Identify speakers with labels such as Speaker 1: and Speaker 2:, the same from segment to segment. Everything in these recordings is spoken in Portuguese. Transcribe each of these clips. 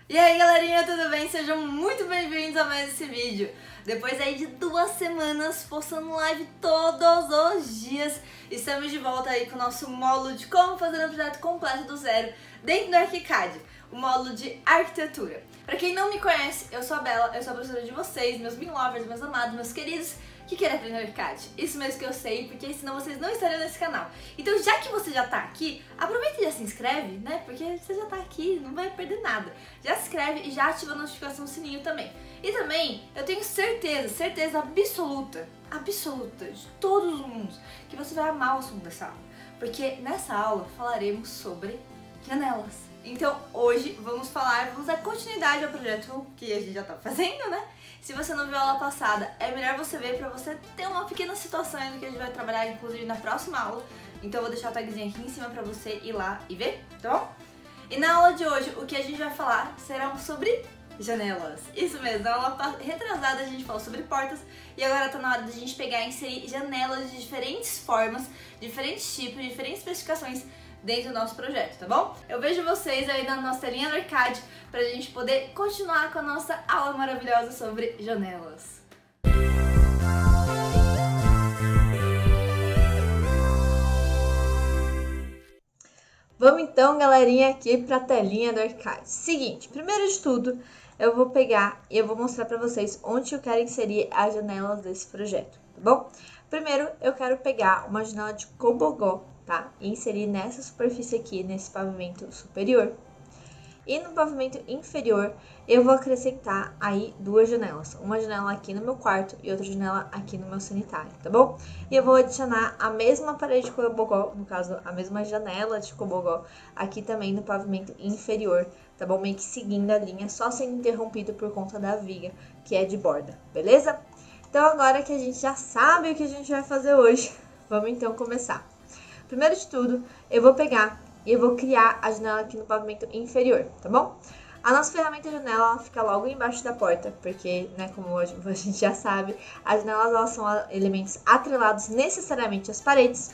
Speaker 1: E aí galerinha, tudo bem? Sejam muito bem-vindos a mais esse vídeo. Depois aí de 2 semanas postando live todos os dias, estamos de volta aí com o nosso módulo de como fazer um projeto completo do zero dentro do ArchiCAD, o módulo de arquitetura. Pra quem não me conhece, eu sou a Bela, eu sou a professora de vocês, meus belovers, meus amados, meus queridos, que querem aprender ArchiCAD. Isso mesmo que eu sei, porque senão vocês não estariam nesse canal. Então já que você já tá aqui, aproveita e já se inscreve, né? Porque você já tá aqui, não vai perder nada. Já se inscreve e já ativa a notificação do sininho também. E também, eu tenho certeza absoluta de todos os mundos, que você vai amar o assunto dessa aula. Porque nessa aula falaremos sobre janelas. Então hoje vamos dar continuidade ao projeto que a gente já tá fazendo, né? Se você não viu a aula passada, é melhor você ver pra você ter uma pequena situação do que a gente vai trabalhar, inclusive na próxima aula. Então eu vou deixar o tagzinho aqui em cima pra você ir lá e ver, tá bom? E na aula de hoje, o que a gente vai falar serão sobre janelas. Isso mesmo, na aula retrasada a gente falou sobre portas e agora tá na hora da gente pegar e inserir janelas de diferentes formas, diferentes tipos, diferentes especificações dentro do nosso projeto, tá bom? Eu vejo vocês aí na nossa telinha do ArchiCAD pra gente poder continuar com a nossa aula maravilhosa sobre janelas. Vamos então, galerinha, aqui pra telinha do ArchiCAD. Seguinte, primeiro de tudo, eu vou pegar e eu vou mostrar pra vocês onde eu quero inserir as janelas desse projeto, tá bom? Primeiro, eu quero pegar uma janela de cobogó, tá? E inserir nessa superfície aqui, nesse pavimento superior. E no pavimento inferior, eu vou acrescentar aí 2 janelas. Uma janela aqui no meu quarto e outra janela aqui no meu sanitário, tá bom? E eu vou adicionar a mesma parede de cobogó, no caso, a mesma janela de cobogó, aqui também no pavimento inferior, tá bom? Meio que seguindo a linha, só sendo interrompido por conta da viga, que é de borda, beleza? Então agora que a gente já sabe o que a gente vai fazer hoje, vamos então começar. Primeiro de tudo, eu vou pegar e eu vou criar a janela aqui no pavimento inferior, tá bom? A nossa ferramenta janela ela fica logo embaixo da porta, porque, né, como a gente já sabe, as janelas elas são elementos atrelados necessariamente às paredes.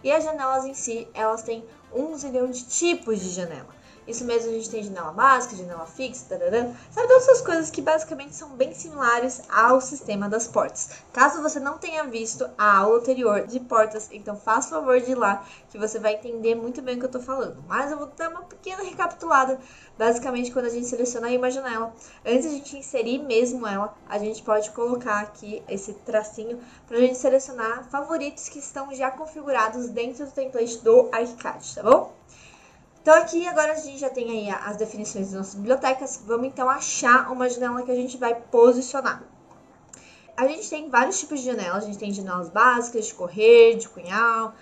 Speaker 1: E as janelas em si, elas têm 1 zilhão de tipos de janela. Isso mesmo, a gente tem janela básica, janela fixa, tarará. Sabe, todas essas coisas que basicamente são bem similares ao sistema das portas. Caso você não tenha visto a aula anterior de portas, então faça o favor de ir lá, que você vai entender muito bem o que eu tô falando. Mas eu vou dar uma pequena recapitulada. Basicamente, quando a gente seleciona aí uma janela, antes de a gente inserir mesmo ela, a gente pode colocar aqui esse tracinho pra gente selecionar favoritos que estão já configurados dentro do template do ArchiCAD, tá bom? Então aqui agora a gente já tem aí as definições das nossas bibliotecas, vamos então achar uma janela que a gente vai posicionar. A gente tem vários tipos de janelas, a gente tem janelas básicas, de correr, de cunhal,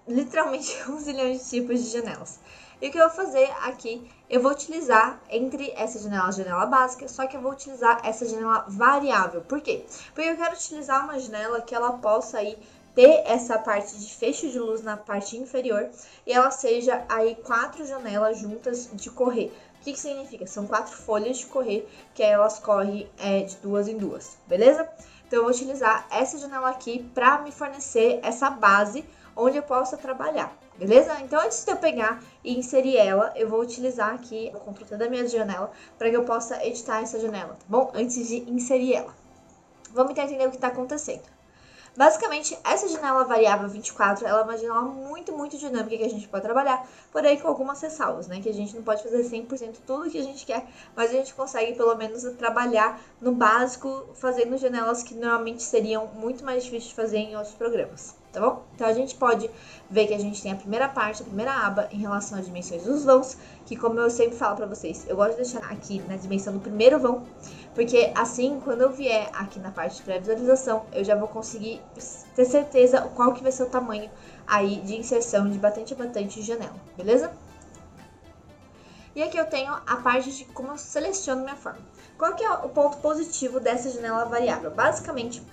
Speaker 1: literalmente 1 zilhão de tipos de janelas. E o que eu vou fazer aqui, eu vou utilizar entre essa janela, a janela básica, só que eu vou utilizar essa janela variável. Por quê? Porque eu quero utilizar uma janela que ela possa aí ter essa parte de fecho de luz na parte inferior e ela seja aí 4 janelas juntas de correr. O que significa? São 4 folhas de correr que elas correm de 2 em 2, beleza? Então eu vou utilizar essa janela aqui para me fornecer essa base onde eu possa trabalhar, beleza? Então antes de eu pegar e inserir ela, eu vou utilizar aqui o Ctrl T da minha janela para que eu possa editar essa janela, tá bom? Antes de inserir ela. Vamos então entender o que está acontecendo. Basicamente, essa janela variável 24, ela é uma janela muito dinâmica que a gente pode trabalhar, porém com algumas ressalvas, né? Que a gente não pode fazer 100% tudo o que a gente quer, mas a gente consegue pelo menos trabalhar no básico, fazendo janelas que normalmente seriam muito mais difíceis de fazer em outros programas, tá bom? Então a gente pode ver que a gente tem a primeira parte, a primeira aba em relação às dimensões dos vãos, que como eu sempre falo pra vocês, eu gosto de deixar aqui na dimensão do primeiro vão, porque assim, quando eu vier aqui na parte de pré-visualização, eu já vou conseguir ter certeza qual que vai ser o tamanho aí de inserção de batente a batente de janela, beleza? E aqui eu tenho a parte de como eu seleciono minha forma. Qual que é o ponto positivo dessa janela variável? Basicamente,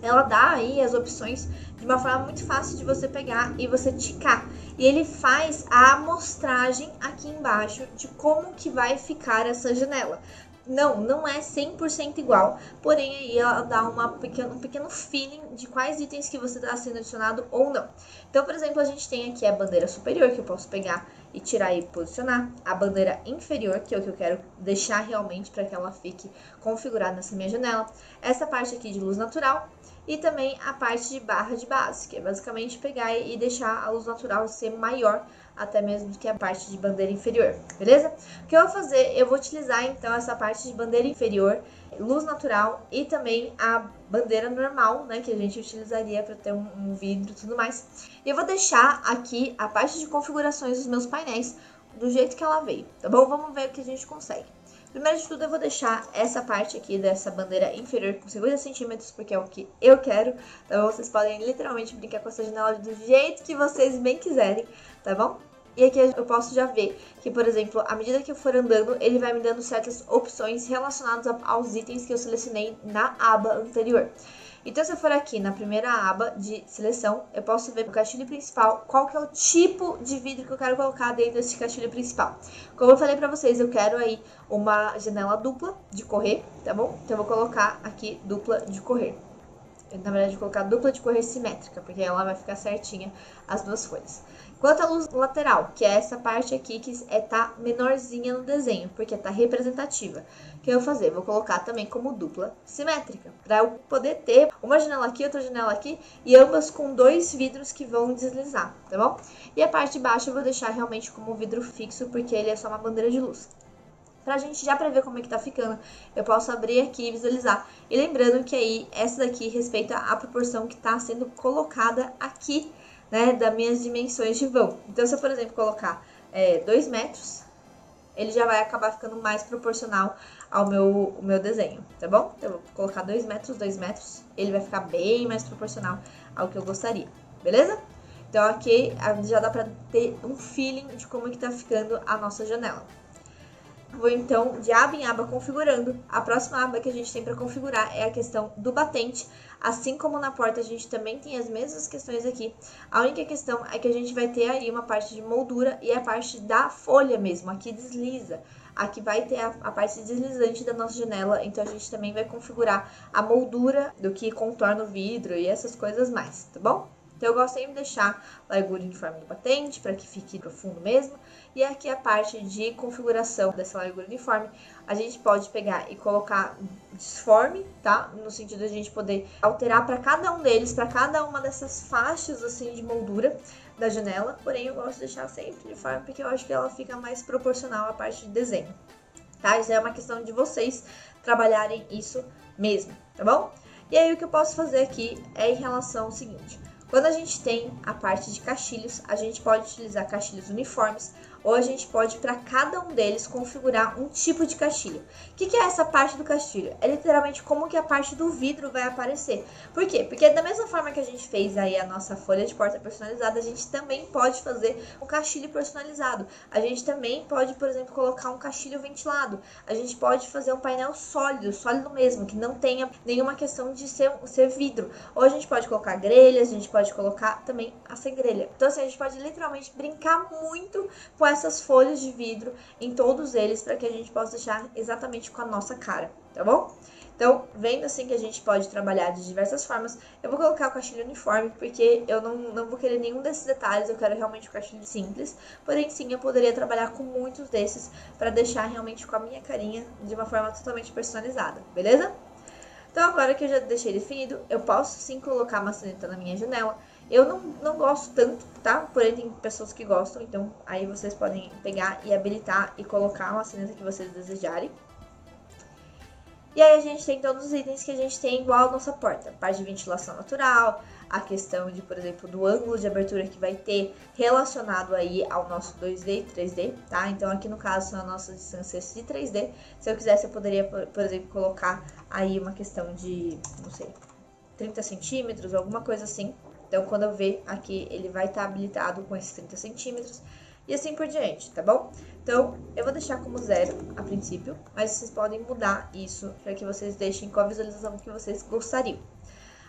Speaker 1: ela dá aí as opções de uma forma muito fácil de você pegar e você ticar. E ele faz a amostragem aqui embaixo de como que vai ficar essa janela. não é 100% igual, porém aí ela dá um pequeno feeling de quais itens que você está sendo adicionado ou não. Então, por exemplo, a gente tem aqui a bandeira superior, que eu posso pegar e tirar e posicionar. A bandeira inferior, que é o que eu quero deixar realmente para que ela fique configurada nessa minha janela. Essa parte aqui de luz natural. E também a parte de barra de base, que é basicamente pegar e deixar a luz natural ser maior até mesmo do que a parte de bandeira inferior, beleza? O que eu vou fazer, eu vou utilizar então essa parte de bandeira inferior, luz natural e também a bandeira normal, né, que a gente utilizaria para ter um vidro e tudo mais. E eu vou deixar aqui a parte de configurações dos meus painéis do jeito que ela veio, tá bom? Vamos ver o que a gente consegue. Primeiro de tudo, eu vou deixar essa parte aqui dessa bandeira inferior com 50 centímetros, porque é o que eu quero, tá bom? Vocês podem literalmente brincar com essa janela do jeito que vocês bem quiserem, tá bom? E aqui eu posso já ver que, por exemplo, à medida que eu for andando, ele vai me dando certas opções relacionadas aos itens que eu selecionei na aba anterior. Então, se eu for aqui na primeira aba de seleção, eu posso ver no caixilho principal qual que é o tipo de vidro que eu quero colocar dentro desse caixilho principal. Como eu falei pra vocês, eu quero aí uma janela dupla de correr, tá bom? Então, eu vou colocar aqui dupla de correr. Na verdade, vou colocar dupla de correr simétrica, porque ela vai ficar certinha as duas folhas. Quanto à luz lateral, que é essa parte aqui que tá menorzinha no desenho, porque tá representativa. O que eu vou fazer? Vou colocar também como dupla simétrica, para eu poder ter uma janela aqui, outra janela aqui, e ambas com dois vidros que vão deslizar, tá bom? E a parte de baixo eu vou deixar realmente como vidro fixo, porque ele é só uma bandeira de luz. Pra gente já prever como é que tá ficando, eu posso abrir aqui e visualizar. E lembrando que aí, essa daqui respeita a proporção que tá sendo colocada aqui, né, das minhas dimensões de vão. Então, se eu, por exemplo, colocar 2 metros, ele já vai acabar ficando mais proporcional ao meu desenho, tá bom? Então, eu vou colocar 2 metros, ele vai ficar bem mais proporcional ao que eu gostaria, beleza? Então, aqui já dá pra ter um feeling de como é que tá ficando a nossa janela. Vou então de aba em aba configurando. A próxima aba que a gente tem para configurar é a questão do batente. Assim como na porta a gente também tem as mesmas questões aqui. A única questão é que a gente vai ter aí uma parte de moldura e a parte da folha mesmo. Aqui desliza. Aqui vai ter a parte deslizante da nossa janela. Então a gente também vai configurar a moldura do que contorna o vidro e essas coisas mais, tá bom? Então, eu gosto sempre de deixar a largura uniforme do batente, para que fique profundo mesmo. E aqui a parte de configuração dessa largura uniforme, a gente pode pegar e colocar disforme, tá? No sentido de a gente poder alterar para cada um deles, para cada uma dessas faixas, assim, de moldura da janela. Porém, eu gosto de deixar sempre uniforme, porque eu acho que ela fica mais proporcional à parte de desenho, tá? Isso é uma questão de vocês trabalharem isso mesmo, tá bom? E aí, o que eu posso fazer aqui é em relação ao seguinte. Quando a gente tem a parte de caixilhos, a gente pode utilizar caixilhos uniformes ou a gente pode, para cada um deles, configurar um tipo de caixilho. O que é essa parte do caixilho? É literalmente como que a parte do vidro vai aparecer. Por quê? Porque da mesma forma que a gente fez aí a nossa folha de porta personalizada, a gente também pode fazer um caixilho personalizado. A gente também pode, por exemplo, colocar um caixilho ventilado. A gente pode fazer um painel sólido mesmo, que não tenha nenhuma questão de ser vidro. Ou a gente pode colocar grelhas, a gente pode colocar também a sem grelha. Então, assim, a gente pode literalmente brincar muito com essas folhas de vidro em todos eles, para que a gente possa deixar exatamente com a nossa cara, tá bom? Então, vendo assim que a gente pode trabalhar de diversas formas, eu vou colocar o caixilho uniforme, porque eu não vou querer nenhum desses detalhes, eu quero realmente o caixilho simples, porém sim, eu poderia trabalhar com muitos desses, para deixar realmente com a minha carinha, de uma forma totalmente personalizada, beleza? Então, agora que eu já deixei definido, eu posso sim colocar a maçaneta na minha janela. Eu não gosto tanto, tá? Porém, tem pessoas que gostam, então aí vocês podem pegar e habilitar e colocar a maçaneta que vocês desejarem. E aí a gente tem todos os itens que a gente tem igual a nossa porta. Parte de ventilação natural, a questão de, por exemplo, do ângulo de abertura que vai ter relacionado aí ao nosso 2D e 3D, tá? Então aqui no caso são as nossas distâncias de 3D. Se eu quisesse eu poderia, por exemplo, colocar aí uma questão de, não sei, 30 centímetros, alguma coisa assim. Então quando eu ver aqui ele vai estar habilitado com esses 30 centímetros. E assim por diante, tá bom? Então, eu vou deixar como 0 a princípio, mas vocês podem mudar isso para que vocês deixem com a visualização que vocês gostariam.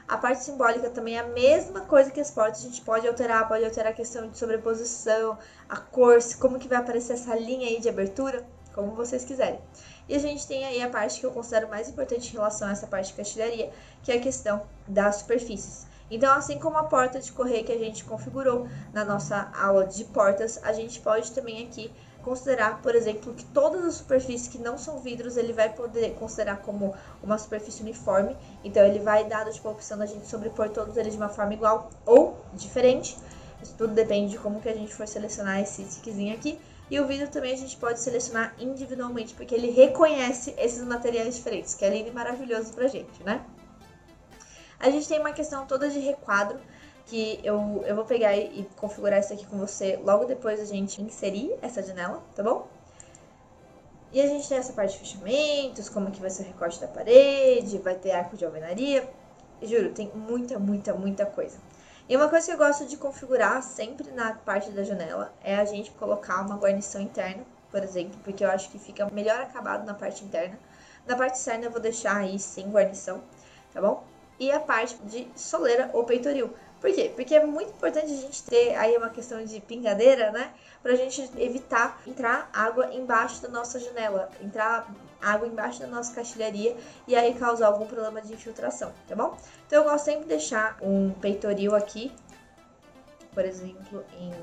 Speaker 1: A parte simbólica também é a mesma coisa que as portas, a gente pode alterar a questão de sobreposição, a cor, como que vai aparecer essa linha aí de abertura. como vocês quiserem. E a gente tem aí a parte que eu considero mais importante em relação a essa parte de castilharia, que é a questão das superfícies. Então, assim como a porta de correr que a gente configurou na nossa aula de portas, a gente pode também aqui considerar, por exemplo, que todas as superfícies que não são vidros, ele vai poder considerar como uma superfície uniforme. Então, ele vai dar tipo, a opção da gente sobrepor todos eles de uma forma igual ou diferente. Isso tudo depende de como que a gente for selecionar esse tiquezinho aqui. E o vidro também a gente pode selecionar individualmente, porque ele reconhece esses materiais diferentes, que é lindo e maravilhoso pra gente, né? A gente tem uma questão toda de requadro, que eu vou pegar e configurar isso aqui com você logo depois da gente inserir essa janela, tá bom? E a gente tem essa parte de fechamentos, como que vai ser o recorte da parede, vai ter arco de alvenaria. Juro, tem muita coisa. E uma coisa que eu gosto de configurar sempre na parte da janela é a gente colocar uma guarnição interna, por exemplo, porque eu acho que fica melhor acabado na parte interna. Na parte externa eu vou deixar aí sem guarnição, tá bom? E a parte de soleira ou peitoril. Por quê? Porque é muito importante a gente ter aí uma questão de pingadeira, né? Pra gente evitar entrar água embaixo da nossa janela, entrar água embaixo da nossa castilharia e aí causar algum problema de infiltração, tá bom? Então eu gosto sempre de deixar um peitoril aqui, por exemplo, em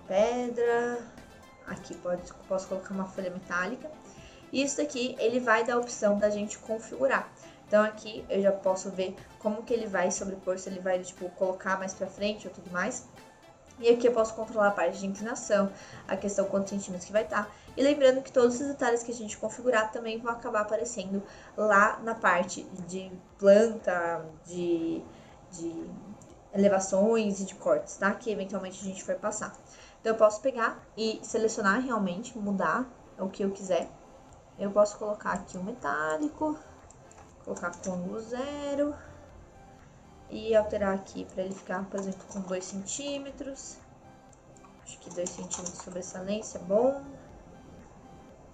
Speaker 1: pedra. Aqui posso colocar uma folha metálica. E isso daqui, ele vai dar a opção da gente configurar. Então aqui eu já posso ver como que ele vai sobrepor, se ele vai, tipo, colocar mais pra frente ou tudo mais. E aqui eu posso controlar a parte de inclinação, a questão quantos centímetros que vai estar. E lembrando que todos os detalhes que a gente configurar também vão acabar aparecendo lá na parte de planta, de elevações e de cortes, tá? Que eventualmente a gente for passar. Então eu posso pegar e selecionar realmente, mudar o que eu quiser. Eu posso colocar aqui um metálico, colocar com ângulo 0 e alterar aqui para ele ficar, por exemplo, com 2 centímetros. Acho que 2 centímetros de sobressalência é bom.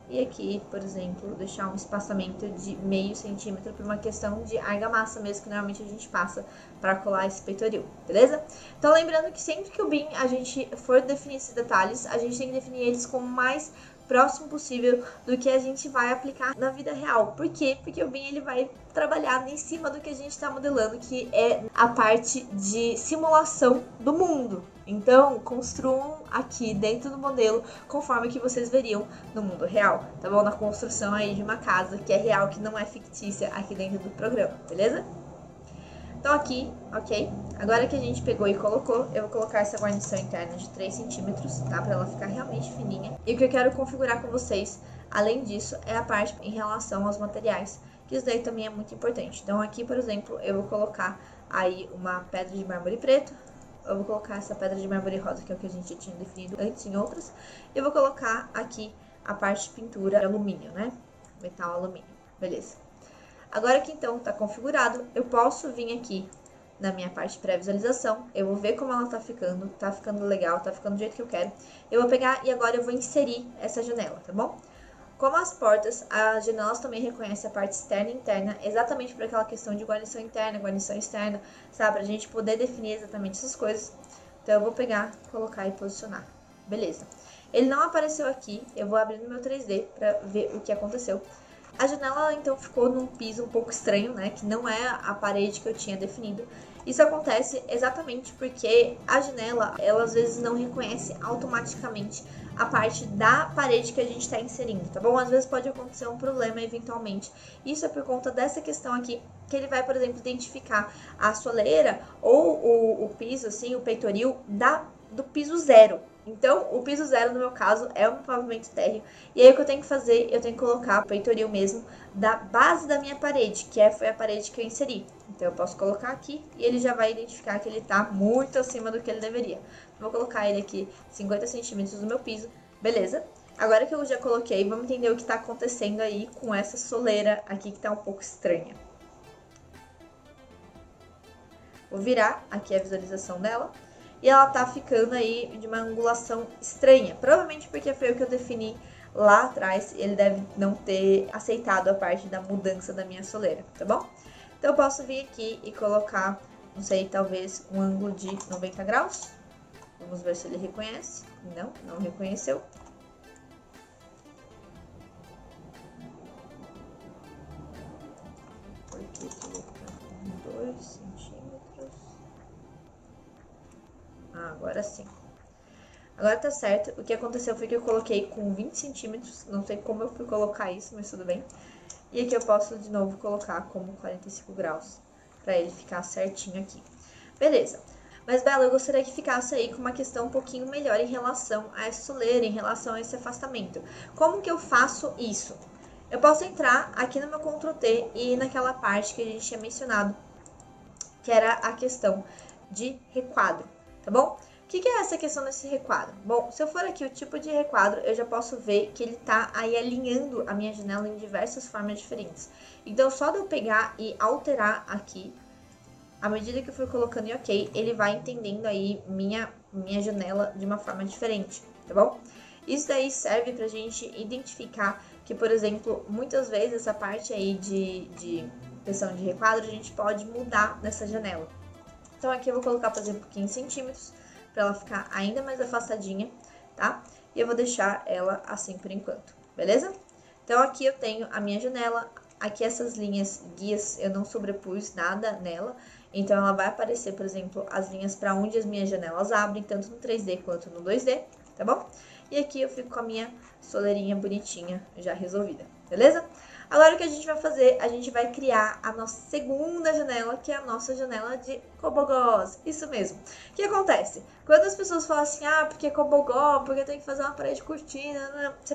Speaker 1: E aqui, por exemplo, deixar um espaçamento de meio centímetro por uma questão de argamassa mesmo, que normalmente a gente passa para colar esse peitoril, beleza? Então lembrando que sempre que o BIM a gente for definir esses detalhes, a gente tem que definir eles como mais próximo possível do que a gente vai aplicar na vida real. Por quê? Porque o BIM ele vai trabalhar em cima do que a gente está modelando, que é a parte de simulação do mundo. Então, construam aqui dentro do modelo conforme que vocês veriam no mundo real, tá bom? Na construção aí de uma casa que é real, que não é fictícia aqui dentro do programa, beleza? Então aqui, ok? Agora que a gente pegou e colocou, eu vou colocar essa guarnição interna de 3 centímetros, tá? Pra ela ficar realmente fininha. E o que eu quero configurar com vocês, além disso, é a parte em relação aos materiais, que isso daí também é muito importante. Então aqui, por exemplo, eu vou colocar aí uma pedra de mármore preto. Eu vou colocar essa pedra de mármore rosa, que é o que a gente já tinha definido antes em outras. E eu vou colocar aqui a parte de pintura de alumínio, né? Metal alumínio. Beleza. Agora que então tá configurado, eu posso vir aqui na minha parte pré-visualização. Eu vou ver como ela tá ficando legal, tá ficando do jeito que eu quero. Eu vou pegar e agora eu vou inserir essa janela, tá bom? Como as portas, as janelas também reconhecem a parte externa e interna, exatamente por aquela questão de guarnição interna, guarnição externa, sabe? Pra gente poder definir exatamente essas coisas. Então eu vou pegar, colocar e posicionar. Beleza. Ele não apareceu aqui, eu vou abrir no meu 3D pra ver o que aconteceu. A janela, então, ficou num piso um pouco estranho, né? Que não é a parede que eu tinha definido. Isso acontece exatamente porque a janela, ela às vezes não reconhece automaticamente a parte da parede que a gente está inserindo, tá bom? Às vezes pode acontecer um problema eventualmente. Isso é por conta dessa questão aqui, que ele vai, por exemplo, identificar a soleira ou o piso, assim, o peitoril do piso 0. Então, o piso 0, no meu caso, é um pavimento térreo. E aí, o que eu tenho que fazer? Eu tenho que colocar o peitoril mesmo da base da minha parede, que foi a parede que eu inseri. Então, eu posso colocar aqui e ele já vai identificar que ele tá muito acima do que ele deveria. Vou colocar ele aqui 50 centímetros do meu piso. Beleza. Agora que eu já coloquei, vamos entender o que tá acontecendo aí com essa soleira aqui que tá um pouco estranha. Vou virar aqui a visualização dela. E ela tá ficando aí de uma angulação estranha. Provavelmente porque foi o que eu defini lá atrás. Ele deve não ter aceitado a parte da mudança da minha soleira, tá bom? Então eu posso vir aqui e colocar, não sei, talvez um ângulo de 90 graus. Vamos ver se ele reconhece. Não reconheceu. por que colocar 2 centímetros. Agora sim. Agora tá certo. O que aconteceu foi que eu coloquei com 20 centímetros. Não sei como eu fui colocar isso, mas tudo bem. E aqui eu posso de novo colocar como 45 graus, pra ele ficar certinho aqui. Beleza. Mas, Bela, eu gostaria que ficasse aí com uma questão um pouquinho melhor em relação a essa soleira, em relação a esse afastamento. Como que eu faço isso? Eu posso entrar aqui no meu Ctrl T e ir naquela parte que a gente tinha mencionado, que era a questão de requadro, tá bom? O que é essa questão desse requadro? Bom, se eu for aqui o tipo de requadro, eu já posso ver que ele tá aí alinhando a minha janela em diversas formas diferentes. Então, só de eu pegar e alterar aqui, à medida que eu for colocando em OK, ele vai entendendo aí minha janela de uma forma diferente, tá bom? Isso daí serve pra gente identificar que, por exemplo, muitas vezes essa parte aí de questão de requadro, a gente pode mudar nessa janela. Então aqui eu vou colocar, por exemplo, 15 centímetros, para ela ficar ainda mais afastadinha, tá? E eu vou deixar ela assim por enquanto, beleza? Então aqui eu tenho a minha janela, aqui essas linhas guias eu não sobrepus nada nela, então ela vai aparecer, por exemplo, as linhas para onde as minhas janelas abrem, tanto no 3D quanto no 2D, tá bom? E aqui eu fico com a minha soleirinha bonitinha já resolvida, beleza? Agora o que a gente vai fazer? A gente vai criar a nossa segunda janela, que é a nossa janela de cobogós. Isso mesmo. O que acontece? Quando as pessoas falam assim, porque cobogó, porque tem que fazer uma parede cortina, você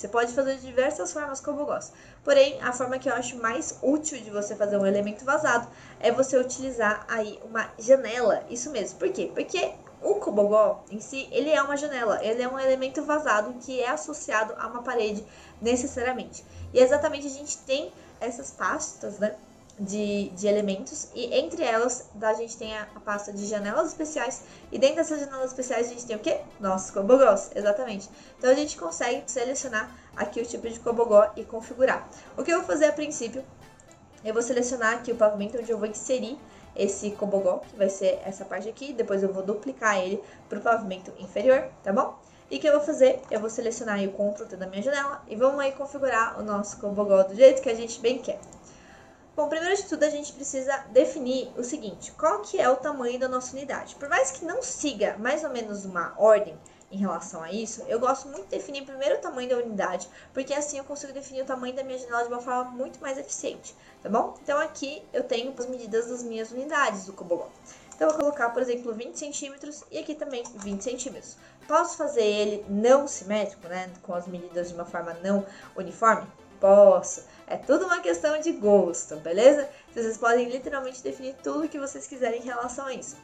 Speaker 1: pode fazer de diversas formas cobogós. Porém, a forma que eu acho mais útil de você fazer um elemento vazado é você utilizar aí uma janela. Isso mesmo. Por quê? Porque o cobogó em si, ele é uma janela, ele é um elemento vazado que é associado a uma parede necessariamente. E exatamente a gente tem essas pastas, né, de elementos, e entre elas a gente tem a pasta de janelas especiais, e dentro dessas janelas especiais a gente tem o quê? Nossos cobogós, exatamente. Então a gente consegue selecionar aqui o tipo de cobogó e configurar. O que eu vou fazer a princípio, eu vou selecionar aqui o pavimento onde eu vou inserir esse cobogó, que vai ser essa parte aqui, depois eu vou duplicar ele para o pavimento inferior, tá bom? E o que eu vou fazer? Eu vou selecionar aí o Ctrl T da minha janela e vamos aí configurar o nosso cobogó do jeito que a gente bem quer. Bom, primeiro de tudo a gente precisa definir o seguinte, qual que é o tamanho da nossa unidade? Por mais que não siga mais ou menos uma ordem em relação a isso, eu gosto muito de definir primeiro o tamanho da unidade, porque assim eu consigo definir o tamanho da minha janela de uma forma muito mais eficiente, tá bom? Então aqui eu tenho as medidas das minhas unidades do cobogó. Então eu vou colocar, por exemplo, 20 centímetros e aqui também 20 centímetros. Posso fazer ele não simétrico, né, com as medidas de uma forma não uniforme? Posso. É tudo uma questão de gosto, beleza? Vocês podem literalmente definir tudo o que vocês quiserem em relação a isso.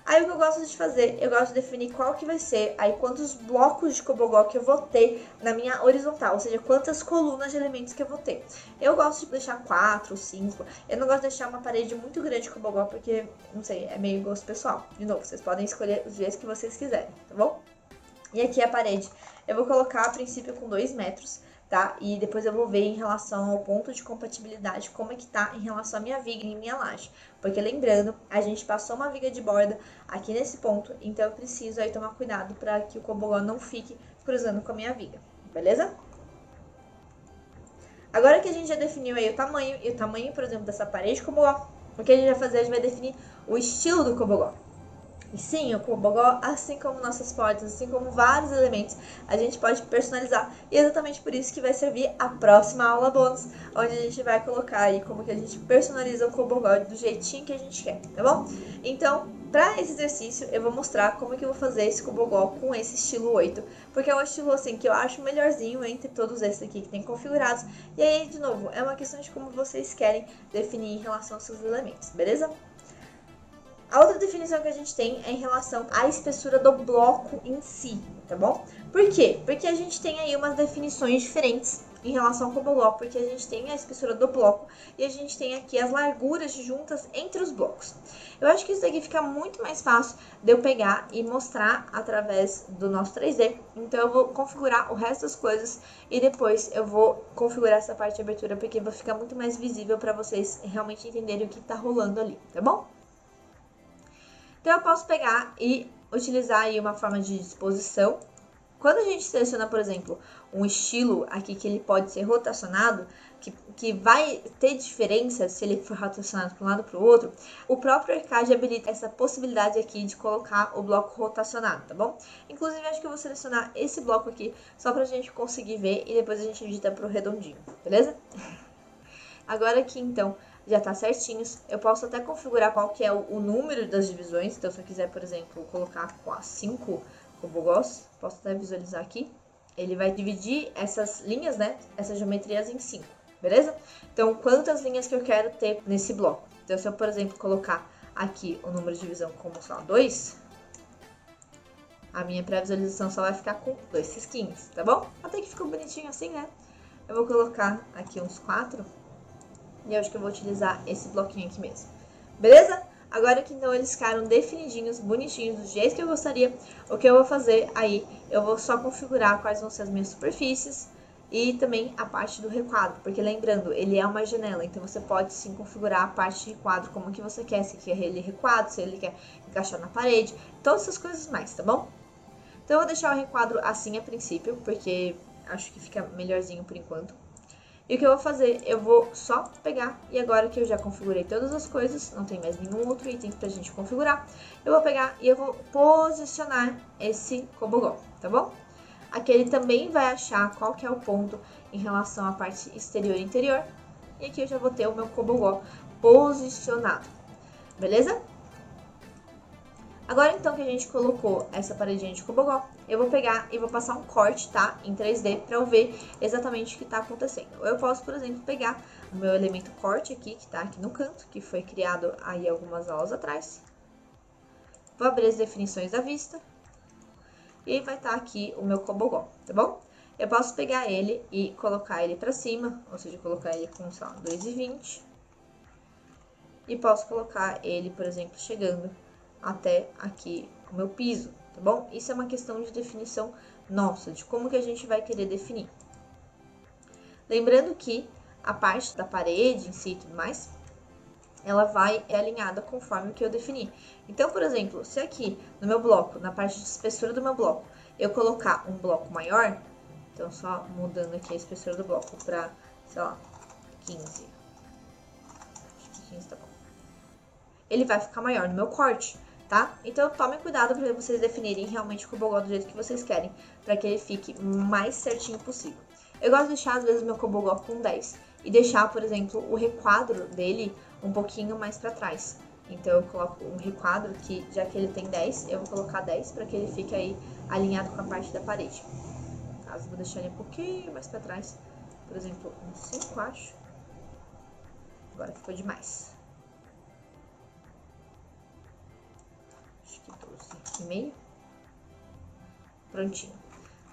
Speaker 1: Aí o que eu gosto de fazer, eu gosto de definir qual que vai ser, aí quantos blocos de cobogó que eu vou ter na minha horizontal, ou seja, quantas colunas de elementos que eu vou ter. Eu gosto de deixar 4 ou 5, eu não gosto de deixar uma parede muito grande de cobogó, porque, não sei, é meio gosto pessoal. De novo, vocês podem escolher os dias que vocês quiserem, tá bom? E aqui a parede, eu vou colocar a princípio com 2 metros, tá? E depois eu vou ver em relação ao ponto de compatibilidade, como é que tá em relação à minha viga e minha laje. Porque lembrando, a gente passou uma viga de borda aqui nesse ponto, então eu preciso aí tomar cuidado para que o cobogó não fique cruzando com a minha viga, beleza? Agora que a gente já definiu aí o tamanho, por exemplo, dessa parede cobogó, o que a gente vai fazer? A gente vai definir o estilo do cobogó. E sim, o cobogó, assim como nossas portas, assim como vários elementos, a gente pode personalizar. E é exatamente por isso que vai servir a próxima aula bônus, onde a gente vai colocar aí como que a gente personaliza o cobogó do jeitinho que a gente quer, tá bom? Então, para esse exercício, eu vou mostrar como que eu vou fazer esse cobogó com esse estilo 8, porque é um estilo assim que eu acho melhorzinho entre todos esses aqui que tem configurados. E aí, de novo, é uma questão de como vocês querem definir em relação aos seus elementos, beleza? A outra definição que a gente tem é em relação à espessura do bloco em si, tá bom? Por quê? Porque a gente tem aí umas definições diferentes em relação ao cobogó, porque a gente tem a espessura do bloco e a gente tem aqui as larguras juntas entre os blocos. Eu acho que isso daqui fica muito mais fácil de eu pegar e mostrar através do nosso 3D. Então eu vou configurar o resto das coisas e depois eu vou configurar essa parte de abertura, porque vai ficar muito mais visível para vocês realmente entenderem o que tá rolando ali, tá bom? Então, eu posso pegar e utilizar aí uma forma de disposição, Quando a gente seleciona, por exemplo, um estilo aqui que ele pode ser rotacionado, que vai ter diferença se ele for rotacionado para um lado para o outro, o próprio ArcCAD habilita essa possibilidade aqui de colocar o bloco rotacionado, tá bom? Inclusive, acho que eu vou selecionar esse bloco aqui só para a gente conseguir ver e depois a gente edita para o redondinho, beleza? Agora aqui, então, já tá certinhos. Eu posso até configurar qual que é o número das divisões. Então, se eu quiser, por exemplo, colocar 5 cobogós, posso até visualizar aqui. Ele vai dividir essas linhas, né? Essas geometrias em 5, beleza? Então, quantas linhas que eu quero ter nesse bloco? Então, se eu, por exemplo, colocar aqui o número de divisão como só 2, a minha pré-visualização só vai ficar com 2 risquinhos, tá bom? Até que ficou bonitinho assim, né? Eu vou colocar aqui uns 4. E eu acho que eu vou utilizar esse bloquinho aqui mesmo. Beleza? Agora que então eles ficaram definidinhos, bonitinhos, do jeito que eu gostaria, o que eu vou fazer aí, eu vou só configurar quais vão ser as minhas superfícies e também a parte do requadro. Porque lembrando, ele é uma janela, então você pode sim configurar a parte de requadro como que você quer. Se quer ele requadro, se ele quer encaixar na parede, todas essas coisas mais, tá bom? Então eu vou deixar o requadro assim a princípio, porque acho que fica melhorzinho por enquanto. E o que eu vou fazer? Eu vou só pegar, e agora que eu já configurei todas as coisas, não tem mais nenhum outro item pra gente configurar, eu vou pegar e eu vou posicionar esse cobogó, tá bom? Aqui ele também vai achar qual que é o ponto em relação à parte exterior e interior, e aqui eu já vou ter o meu cobogó posicionado, beleza? Agora, então, que a gente colocou essa paredinha de cobogó, eu vou pegar e vou passar um corte, tá? Em 3D, pra eu ver exatamente o que tá acontecendo. Eu posso, por exemplo, pegar o meu elemento corte aqui, que tá aqui no canto, que foi criado aí algumas aulas atrás. Vou abrir as definições da vista. E vai estar aqui o meu cobogó, tá bom? Eu posso pegar ele e colocar ele pra cima, ou seja, colocar ele com, sei lá, 2,20. E posso colocar ele, por exemplo, chegando até aqui o meu piso, tá bom? Isso é uma questão de definição nossa, de como que a gente vai querer definir. Lembrando que a parte da parede em si e tudo mais, ela vai alinhada conforme o que eu defini. Então, por exemplo, se aqui no meu bloco, na parte de espessura do meu bloco, eu colocar um bloco maior, então só mudando aqui a espessura do bloco para, sei lá, 15. Acho que 15 tá bom. Ele vai ficar maior no meu corte, tá? Então, tomem cuidado para vocês definirem realmente o cobogó do jeito que vocês querem, para que ele fique mais certinho possível. Eu gosto de deixar, às vezes, o meu cobogó com 10 e deixar, por exemplo, o requadro dele um pouquinho mais para trás. Então, eu coloco um requadro que, já que ele tem 10, eu vou colocar 10 para que ele fique aí alinhado com a parte da parede. No caso, vou deixar ele um pouquinho mais para trás, por exemplo, uns 5, acho. Agora ficou demais. Acho que 12,5. Prontinho.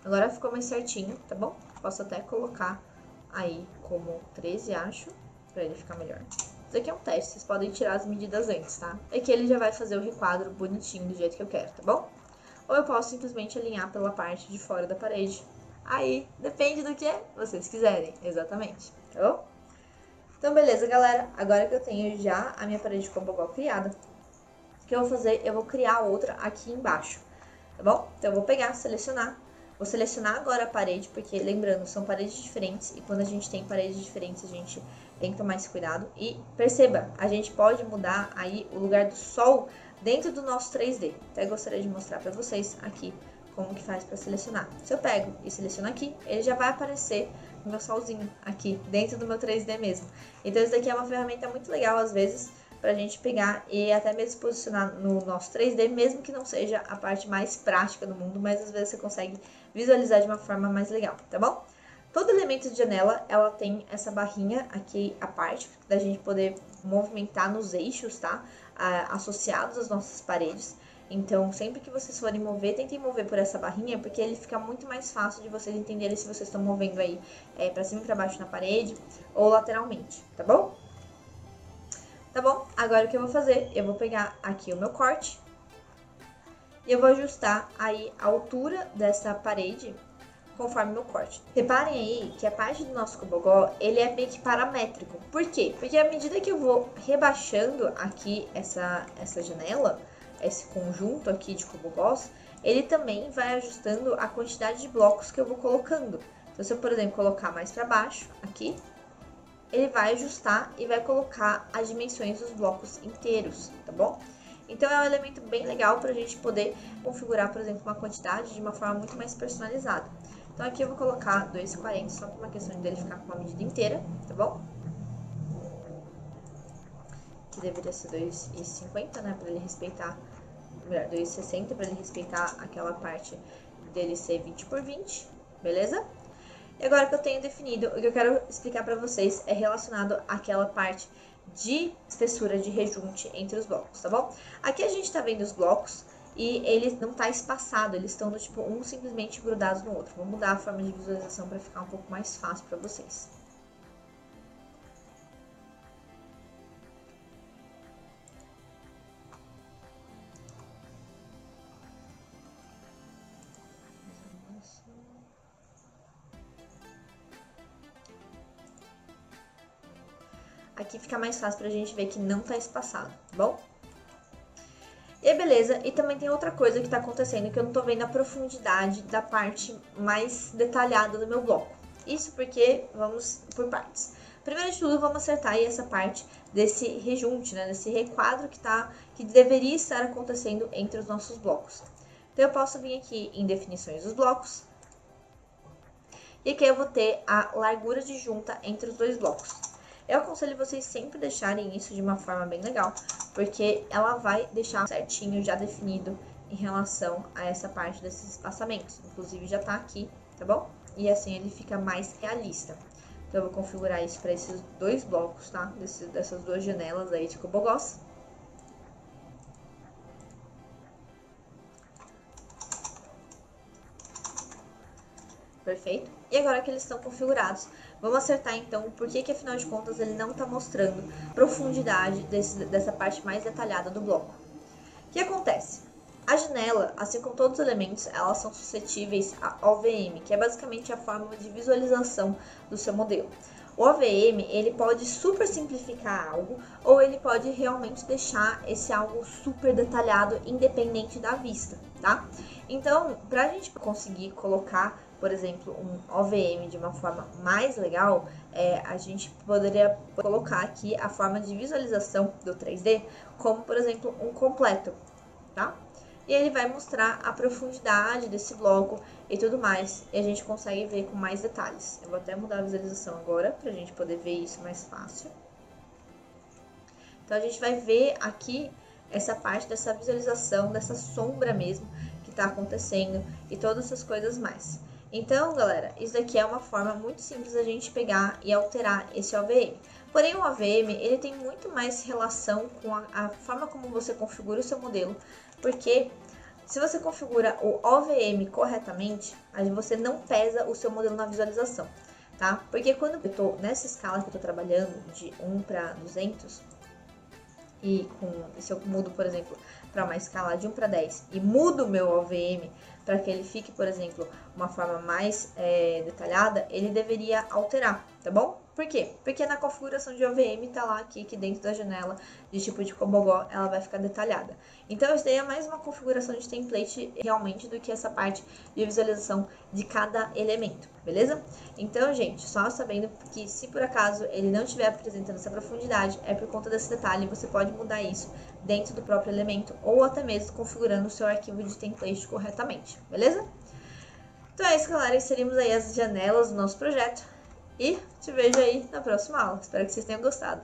Speaker 1: Agora ficou mais certinho, tá bom? Posso até colocar aí como 13, acho, pra ele ficar melhor. Isso aqui é um teste, vocês podem tirar as medidas antes, tá? É que ele já vai fazer o requadro bonitinho do jeito que eu quero, tá bom? Ou eu posso simplesmente alinhar pela parte de fora da parede. Aí, depende do que vocês quiserem, exatamente, tá bom? Então, beleza, galera. Agora que eu tenho já a minha parede de cobogó criada, o que eu vou fazer? Eu vou criar outra aqui embaixo, tá bom? Então, eu vou pegar, selecionar. Vou selecionar agora a parede, porque, lembrando, são paredes diferentes. E quando a gente tem paredes diferentes, a gente tem que tomar esse cuidado. E perceba, a gente pode mudar aí o lugar do sol dentro do nosso 3D. Até gostaria de mostrar pra vocês aqui como que faz pra selecionar. Se eu pego e seleciono aqui, ele já vai aparecer o meu solzinho aqui, dentro do meu 3D mesmo. Então, isso daqui é uma ferramenta muito legal, às vezes, pra gente pegar e até mesmo posicionar no nosso 3D, mesmo que não seja a parte mais prática do mundo, mas às vezes você consegue visualizar de uma forma mais legal, tá bom? Todo elemento de janela, ela tem essa barrinha aqui, a parte da gente poder movimentar nos eixos, tá? Associados às nossas paredes. Então, sempre que vocês forem mover, tentem mover por essa barrinha, porque ele fica muito mais fácil de vocês entenderem se vocês estão movendo aí pra cima e pra baixo na parede ou lateralmente, tá bom? Tá bom? Agora o que eu vou fazer? Eu vou pegar aqui o meu corte e eu vou ajustar aí a altura dessa parede conforme o meu corte. Reparem aí que a parte do nosso cobogó, ele é meio que paramétrico. Por quê? Porque à medida que eu vou rebaixando aqui essa janela, esse conjunto aqui de cobogós, ele também vai ajustando a quantidade de blocos que eu vou colocando. Então, se eu, por exemplo, colocar mais para baixo, aqui, ele vai ajustar e vai colocar as dimensões dos blocos inteiros, tá bom? Então, é um elemento bem legal para a gente poder configurar, por exemplo, uma quantidade de uma forma muito mais personalizada. Então, aqui eu vou colocar 2,40 só por uma questão dele ficar com uma medida inteira, tá bom? Que deveria ser 2,50, né, para ele respeitar, melhor, 2,60 para ele respeitar aquela parte dele ser 20 por 20, beleza? E agora que eu tenho definido, o que eu quero explicar para vocês é relacionado àquela parte de espessura de rejunte entre os blocos, tá bom? Aqui a gente tá vendo os blocos e eles não tá espaçado, eles estão do tipo um simplesmente grudados no outro. Vou mudar a forma de visualização para ficar um pouco mais fácil para vocês. Aqui fica mais fácil pra gente ver que não tá espaçado, tá bom? E beleza, e também tem outra coisa que tá acontecendo, que eu não tô vendo a profundidade da parte mais detalhada do meu bloco. Isso porque, vamos por partes. Primeiro de tudo, vamos acertar aí essa parte desse rejunte, né, desse requadro que deveria estar acontecendo entre os nossos blocos. Então, eu posso vir aqui em definições dos blocos, e aqui eu vou ter a largura de junta entre os dois blocos. Eu aconselho vocês sempre deixarem isso de uma forma bem legal, porque ela vai deixar certinho, já definido em relação a essa parte desses espaçamentos. Inclusive já tá aqui, tá bom? E assim ele fica mais realista. Então eu vou configurar isso para esses dois blocos, tá? Dessas duas janelas aí de Cobogós. Perfeito? E agora que eles estão configurados, vamos acertar então por que afinal de contas ele não está mostrando profundidade dessa parte mais detalhada do bloco. O que acontece? A janela, assim como todos os elementos, elas são suscetíveis a OVM, que é basicamente a forma de visualização do seu modelo. O OVM, ele pode super simplificar algo, ou ele pode realmente deixar esse algo super detalhado, independente da vista, tá? Então, para a gente conseguir colocar, por exemplo, um OVM de uma forma mais legal, a gente poderia colocar aqui a forma de visualização do 3D, como, por exemplo, um completo, tá? E ele vai mostrar a profundidade desse bloco e tudo mais, e a gente consegue ver com mais detalhes. Eu vou até mudar a visualização agora, pra gente poder ver isso mais fácil. Então, a gente vai ver aqui essa parte dessa visualização, dessa sombra mesmo, que tá acontecendo, e todas essas coisas mais. Então, galera, isso daqui é uma forma muito simples da gente pegar e alterar esse OVM. Porém, o OVM, ele tem muito mais relação com a forma como você configura o seu modelo, porque se você configura o OVM corretamente, aí você não pesa o seu modelo na visualização, tá? Porque quando eu tô nessa escala que eu tô trabalhando, de 1 para 200, e se eu mudo, por exemplo, para uma escala de 1 para 10 e mudo o meu OVM para que ele fique, por exemplo, uma forma mais detalhada, ele deveria alterar, tá bom? Por quê? Porque na configuração de OVM tá lá aqui que dentro da janela de tipo de Cobogó ela vai ficar detalhada. Então isso daí é mais uma configuração de template realmente do que essa parte de visualização de cada elemento, beleza? Então, gente, só sabendo que se por acaso ele não estiver apresentando essa profundidade, é por conta desse detalhe, você pode mudar isso dentro do próprio elemento ou até mesmo configurando o seu arquivo de template corretamente, beleza? Então é isso, galera, inserimos aí as janelas do nosso projeto e te vejo aí na próxima aula. Espero que vocês tenham gostado.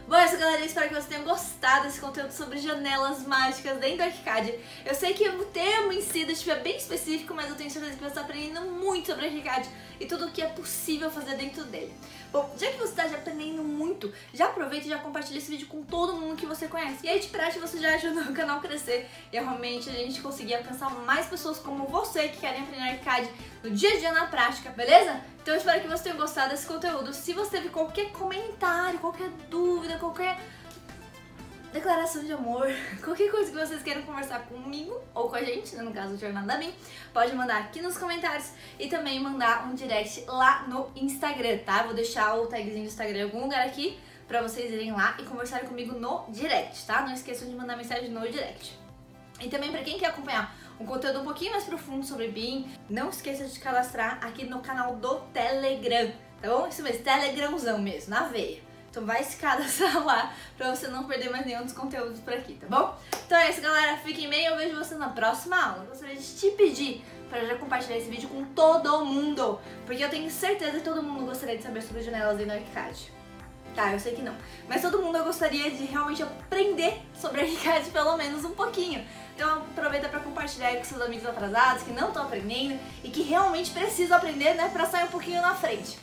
Speaker 2: Bom, é isso, galera, espero que vocês tenham gostado desse conteúdo sobre janelas mágicas dentro do ArchiCAD. Eu sei que o termo em si é bem específico, mas eu tenho certeza que você está aprendendo muito sobre ArchiCAD e tudo o que é possível fazer dentro dele. Bom, já que você está já aprendendo muito, já aproveita e já compartilha esse vídeo com todo mundo que você conhece. E aí, de praxe, você já ajuda o canal a crescer e realmente a gente conseguir alcançar mais pessoas como você que querem aprender ArchiCAD no dia a dia na prática, beleza? Então eu espero que você tenha gostado desse conteúdo. Se você teve qualquer comentário, qualquer dúvida, qualquer declaração de amor, qualquer coisa que vocês queiram conversar comigo ou com a gente, né, no caso do Jornada da BIM, pode mandar aqui nos comentários e também mandar um direct lá no Instagram, tá? Vou deixar o tagzinho do Instagram em algum lugar aqui pra vocês irem lá e conversarem comigo no direct, tá? Não esqueçam de mandar mensagem no direct. E também pra quem quer acompanhar um conteúdo um pouquinho mais profundo sobre BIM, não esqueça de cadastrar aqui no canal do Telegram, tá bom? Isso mesmo, Telegramzão mesmo, na veia. Então vai se cadastrar lá pra você não perder mais nenhum dos conteúdos por aqui, tá bom? Então é isso, galera. Fiquem bem, eu vejo você na próxima aula. Eu gostaria de te pedir para já compartilhar esse vídeo com todo mundo, porque eu tenho certeza que todo mundo gostaria de saber sobre janelas em ArchiCAD. Tá, eu sei que não, mas todo mundo gostaria de realmente aprender sobre ArchiCAD pelo menos um pouquinho. Então aproveita para compartilhar aí com seus amigos atrasados que não estão aprendendo e que realmente precisam aprender, né, pra sair um pouquinho na frente.